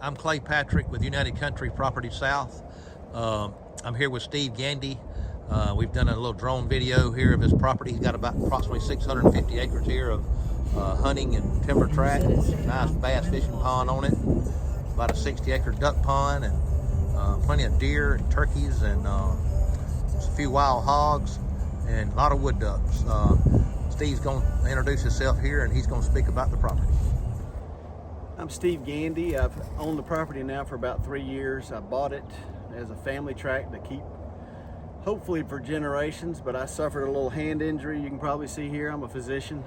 I'm Clay Patrick with United Country Property South. I'm here with Steve Gandy. We've done a little drone video here of his property. He's got about approximately 650 acres here of hunting and timber tract. Nice bass fishing pond on it. About a 60-acre duck pond and plenty of deer and turkeys and a few wild hogs and a lot of wood ducks. Steve's going to introduce himself here and he's going to speak about the property. I'm Steve Gandy. I've owned the property now for about 3 years. I bought it as a family tract to keep hopefully for generations, but I suffered a little hand injury. You can probably see here, I'm a physician.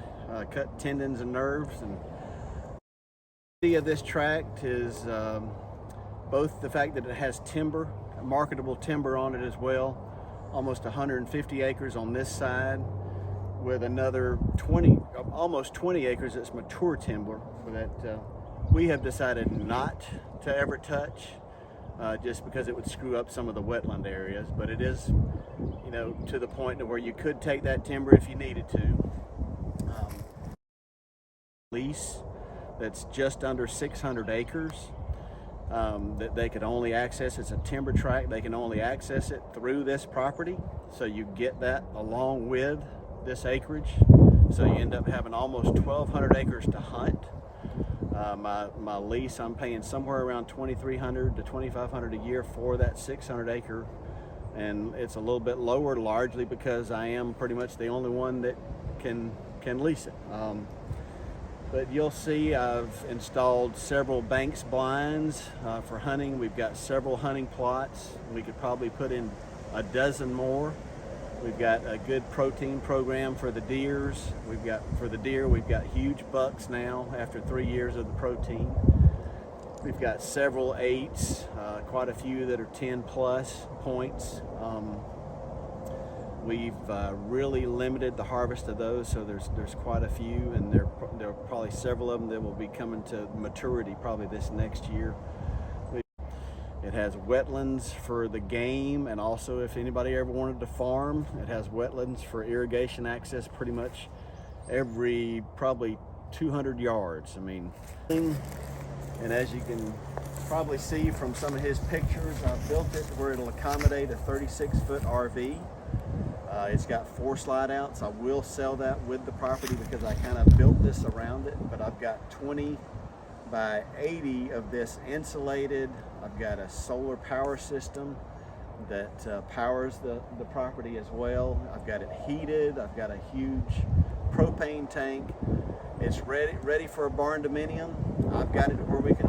Cut tendons and nerves. And the of this tract is both the fact that it has timber, marketable timber on it as well, almost 150 acres on this side, with another almost 20 acres that's mature timber that we have decided not to ever touch, just because it would screw up some of the wetland areas. But it is, you know, to the point to where you could take that timber if you needed to. Lease that's just under 600 acres that they could only access. It's a timber tract. They can only access it through this property. So you get that along with this acreage. So you end up having almost 1,200 acres to hunt. My lease, I'm paying somewhere around $2,300 to $2,500 a year for that 600 acre. And it's a little bit lower, largely because I am pretty much the only one that can lease it. But you'll see I've installed several banks blinds for hunting. We've got several hunting plots. We could probably put in a dozen more. We've got a good protein program for the deers. For the deer, we've got huge bucks now after 3 years of the protein. We've got several 8s, quite a few that are 10 plus points. We've really limited the harvest of those, so there's quite a few, and there are probably several of them that will be coming to maturity probably this next year. It has wetlands for the game, and also if anybody ever wanted to farm, it has wetlands for irrigation access pretty much every probably 200 yards. I mean, and as you can probably see from some of his pictures, I built it where it'll accommodate a 36-foot RV. It's got 4 slide outs. I will sell that with the property because I kind of built this around it, but I've got 20 by 80 of this insulated. I've got a solar power system that powers the property as well. I've got it heated. I've got a huge propane tank. It's ready for a barn dominium. I've got it where we can